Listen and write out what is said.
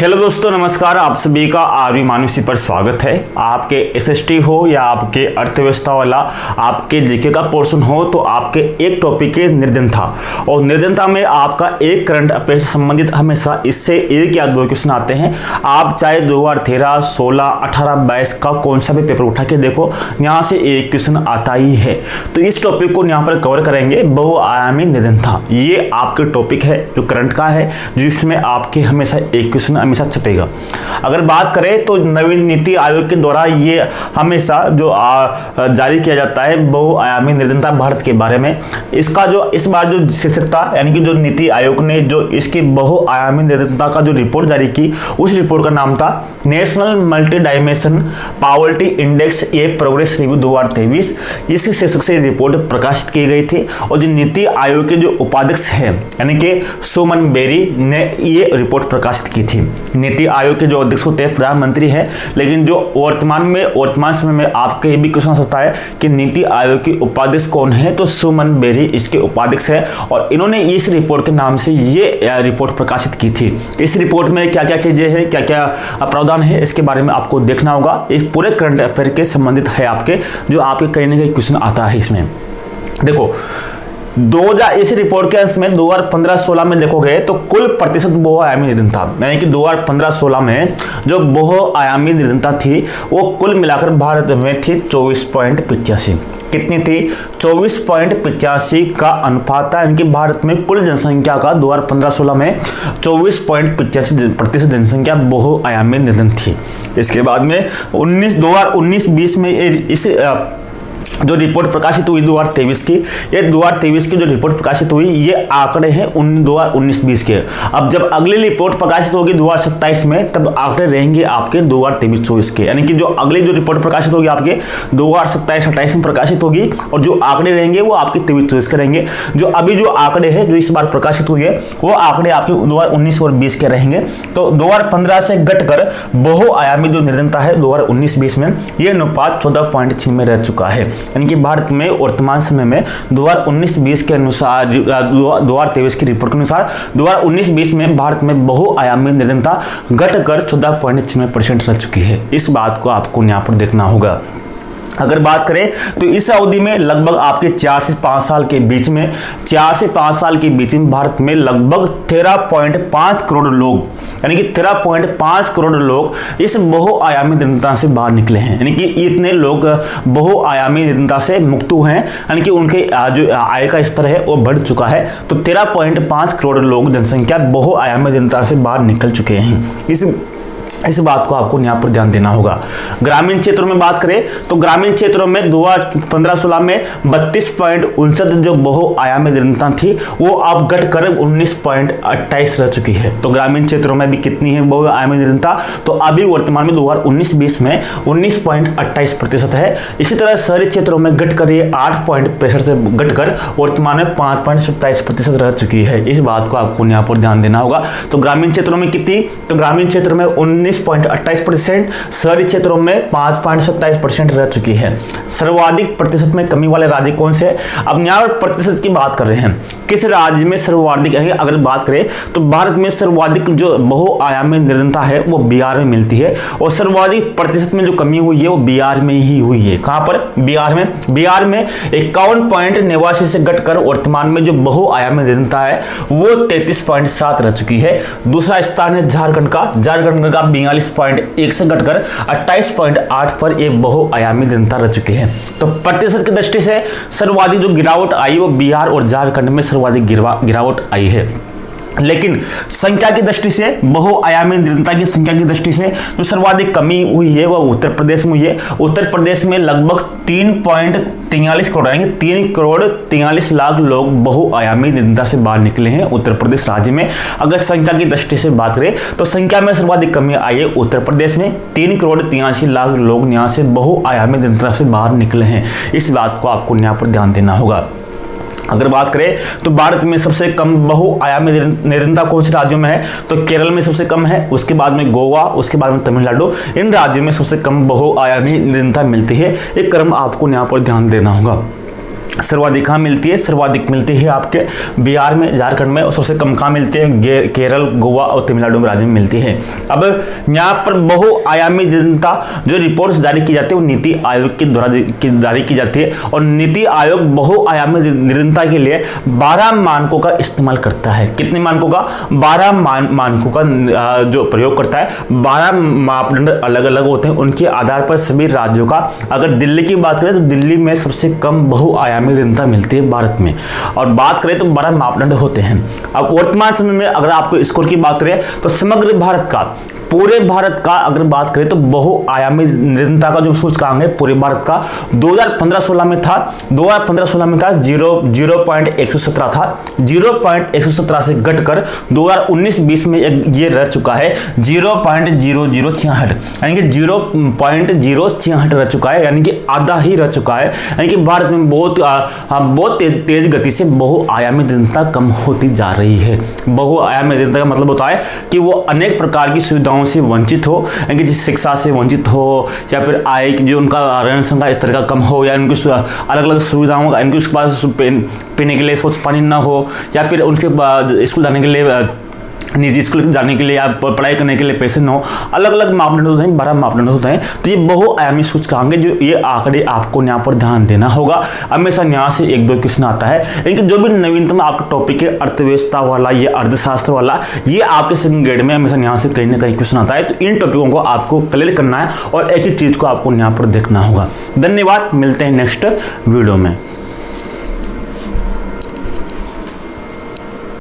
Hello दोस्तों, नमस्कार। आप सभी का आरवी मानुषी पर स्वागत है। आपके एसएसटी हो या आपके अर्थव्यवस्था वाला आपके जीके का पोर्शन हो, तो आपके एक टॉपिक है निर्धनता, और निर्धनता में आपका एक करंट अफेयर से संबंधित हमेशा इससे एक या दो क्वेश्चन आते हैं। आप चाहे 2013, 16, 18, 22 का कौन सा भी पेपर उठा के देखो, यहाँ से एक क्वेश्चन आता ही है। तो इस टॉपिक को यहाँ पर कवर करेंगे, बहुआयामी निर्धनता। ये आपके टॉपिक है जो करंट का है, जिसमें आपके हमेशा एक क्वेश्चन हमेशा छपेगा। अगर बात करें तो नवीन नीति आयोग के द्वारा ये हमेशा जो जारी किया जाता है बहुआयामी निर्धनता भारत के बारे में, इसका जो इस बार जो शीर्षक था, यानी कि जो नीति आयोग ने जो इसकी बहुआयामी निर्धनता का जो रिपोर्ट जारी की, उस रिपोर्ट का नाम था national multi dimension poverty index a progress review 2023। इस शीर्षक से रिपोर्ट प्रकाशित की गई थी, और जो नीति आयोग के जो उपाध्यक्ष हैं यानी कि सुमन बेरी ने ये रिपोर्ट प्रकाशित की थी। नीति आयोग के जो अध्यक्ष होते हैं प्रधानमंत्री है, लेकिन जो वर्तमान समय में आपके ये भी क्वेश्चन हो सकता है कि नीति आयोग के उपाध्यक्ष कौन है, तो सुमन बेरी इसके उपाध्यक्ष है, और इन्होंने इस रिपोर्ट के नाम से ये रिपोर्ट प्रकाशित की थी। इस रिपोर्ट में क्या क्या चीजें हैं, क्या क्या प्रावधान है, इसके बारे में आपको देखना होगा। इस पूरे करंट अफेयर के संबंधित है आपके, जो आपके कहीं ना कहीं क्वेश्चन आता है इसमें। देखो, इस रिपोर्ट के अंश में 2015-16 में देखोगे तो कुल प्रतिशत बहुआयामी निर्धनता, यानी कि 2015-16 में जो बहुआयामी निर्धनता थी वो कुल मिलाकर भारत में थी 24.85। कितनी थी? 24.85 का अनुपात था, यानी कि भारत में कुल जनसंख्या का 2015-16 में 24.85% जनसंख्या बहुआयामी निर्धन थी। इसके बाद में 2019-20 में इस जो रिपोर्ट प्रकाशित हुई 2023 की, ये 2023 की जो रिपोर्ट प्रकाशित हुई, ये आंकड़े हैं 2019-20 के। अब जब अगली रिपोर्ट प्रकाशित होगी 2027 में, तब आंकड़े रहेंगे आपके 2023-24 के, यानी कि जो अगली जो रिपोर्ट प्रकाशित होगी आपके 2027-28 में प्रकाशित होगी, और जो आंकड़े रहेंगे वो आपके 23-24 के रहेंगे। जो अभी जो आंकड़े हैं जो इस बार प्रकाशित हुए है, वो आंकड़े आपके 2019 और 20 के रहेंगे। तो 2015 से घटकर बहुआयामी जो निर्धनता है 2019-20 में, ये अनुपात 14.6 में रह चुका है, यानी कि भारत में वर्तमान समय में 2019-20 के अनुसार 2023 की रिपोर्ट के अनुसार 2019-20 में भारत में बहुआयामी निर्धनता घटकर 14.6% रह चुकी है। इस बात को आपको यहाँ पर देखना होगा। अगर बात करें तो इस अवधि में लगभग आपके 4 से 5 साल के बीच में, 4 से 5 साल के बीच में भारत में लगभग 13.5 करोड़ लोग, यानी कि 13.5 करोड़ लोग इस बहुआयामी निर्धनता से बाहर निकले हैं, यानी कि इतने लोग बहुआयामी निर्धनता से मुक्त हुए हैं, यानी कि उनके जो आय का स्तर है वो बढ़ चुका है। तो 13.5 करोड़ लोग जनसंख्या बहुआयामी निर्धनता से बाहर निकल चुके हैं। इस बात को आपको यहाँ पर ध्यान देना होगा। ग्रामीण क्षेत्रों में बात करें तो ग्रामीण क्षेत्रों में 2015-16 में 32.59 जो बहुआयामी निर्धनता थी, वो अब घटकर 19.28 रह चुकी है। तो ग्रामीण क्षेत्रों में भी कितनी है बहुआयामी निर्धनता, तो अभी वर्तमान में 2019-20 में 19.28% है। इसी तरह शहरी क्षेत्रों में घटकर ये 8.65 से घटकर वर्तमान में 5.27% रह चुकी है। इस बात को आपको यहाँ पर ध्यान देना होगा। तो ग्रामीण क्षेत्रों में कितनी, तो ग्रामीण क्षेत्र में 19.28%, शहरी क्षेत्रों में 5.27% रह चुकी है। सर्वाधिक प्रतिशत में कमी वाले राज्य कौन से? अब यहाँ पर प्रतिशत की बात कर रहे हैं, किस राज्य में सर्वाधिक, अगर बात करें तो भारत में सर्वाधिक जो बहुआयामी निर्धनता है वो बिहार में मिलती है, और सर्वाधिक प्रतिशत में जो कमी हुई है वो बिहार में ही हुई है। कहां पर? बिहार में 51.89 से घटकर वर्तमान में जो बहुआयामी निर्धनता है वो 33.7 रह चुकी है। दूसरा स्थान है झारखंड का 42.1 से घटकर 28.8 पर एक बहुआयामी निर्धनता रह चुकी है। तो प्रतिशत की दृष्टि से सर्वाधिक जो गिरावट आई वो बिहार और झारखंड में सर्वाधिक गिरावट आई है। लेकिन संख्या की दृष्टि से, बहुआयामी निर्धनता की संख्या की दृष्टि से जो सर्वाधिक कमी हुई है वह उत्तर प्रदेश में हुई है। उत्तर प्रदेश में लगभग 3.43 करोड़, यानी 3.43 करोड़ लोग बहुआयामी निर्धनता से बाहर निकले हैं उत्तर प्रदेश राज्य में। अगर संख्या की दृष्टि से बात करें तो संख्या में सर्वाधिक कमी आई है उत्तर प्रदेश में, 3.83 करोड़ लोग यहाँ से बहुआयामी निर्धनता से बाहर निकले हैं। इस बात को आपको यहाँ पर ध्यान देना होगा। अगर बात करें तो भारत में सबसे कम बहुआयामी निर्धनता कौन से राज्यों में है, तो केरल में सबसे कम है, उसके बाद में गोवा, उसके बाद में तमिलनाडु, इन राज्यों में सबसे कम बहुआयामी निर्धनता मिलती है। एक क्रम आपको यहाँ पर ध्यान देना होगा। सर्वाधिक कहाँ मिलती है? सर्वाधिक मिलती है आपके बिहार में, झारखंड में, और सबसे कम कहाँ मिलती है? केरल, गोवा और तमिलनाडु राज्य में मिलती है। अब यहाँ पर बहुआयामी निरंतरता जो रिपोर्ट्स जारी की जाती है वो नीति आयोग के द्वारा जारी की जाती है, और नीति आयोग बहुआयामी निरंतरता के लिए 12 मानकों का इस्तेमाल करता है। कितने मानकों का? 12 मानकों का जो प्रयोग करता है। 12 मापदंड अलग अलग होते हैं, उनके आधार पर सभी राज्यों का, अगर दिल्ली की बात करें तो दिल्ली में सबसे कम बहुआयामी निरंतरता मिलती है भारत में, और बात करें तो 12 मापदंड होते हैं। अब वर्तमान समय में अगर आपको स्कोर की बात करें तो समग्र भारत का, पूरे भारत का अगर बात करें तो बहुआयामी निरंतरता का जो सूचकांक है पूरे भारत का 2015-16 में था, 2015-16 में था 0.117 था। 0.117 से घटकर 2019-20 में ये रह चुका है 0.0066, यानी कि 0.066 रह चुका है, यानी कि आधा ही रह चुका है। यानी कि भारत में बहुत तेज गति से बहुआयामी निरंतरता कम होती जा रही है। बहुआयामी निरंतरता का मतलब होता है कि वो अनेक प्रकार की सुविधाओं से वंचित हो, यानी कि शिक्षा से वंचित हो, या फिर आय जो उनका रहन सहन का स्तर का कम हो, या उनकी अलग अलग सुविधाओं का, इनके पास पीने के लिए स्वच्छ पानी ना हो, या फिर उनके स्कूल जाने के लिए, निजी स्कूल जाने के लिए या पढ़ाई करने के लिए पैसे न हो, अलग अलग मापदंड होते हैं, 12 मापदंड होते हैं। तो ये बहुआयामी सूचकांक है, जो ये आंकड़े आपको यहाँ पर ध्यान देना होगा। हमेशा यहाँ से 1-2 क्वेश्चन आता है, यानी जो भी नवीनतम आपका टॉपिक है अर्थव्यवस्था वाला, ये अर्थशास्त्र वाला, ये आपके सेकंड ग्रेड में हमेशा यहाँ से कहीं ना कहीं क्वेश्चन आता है। तो इन टॉपिकों को आपको क्लियर करना है और एक ही चीज़ को आपको यहाँ पर देखना होगा। धन्यवाद, मिलते हैं नेक्स्ट वीडियो में।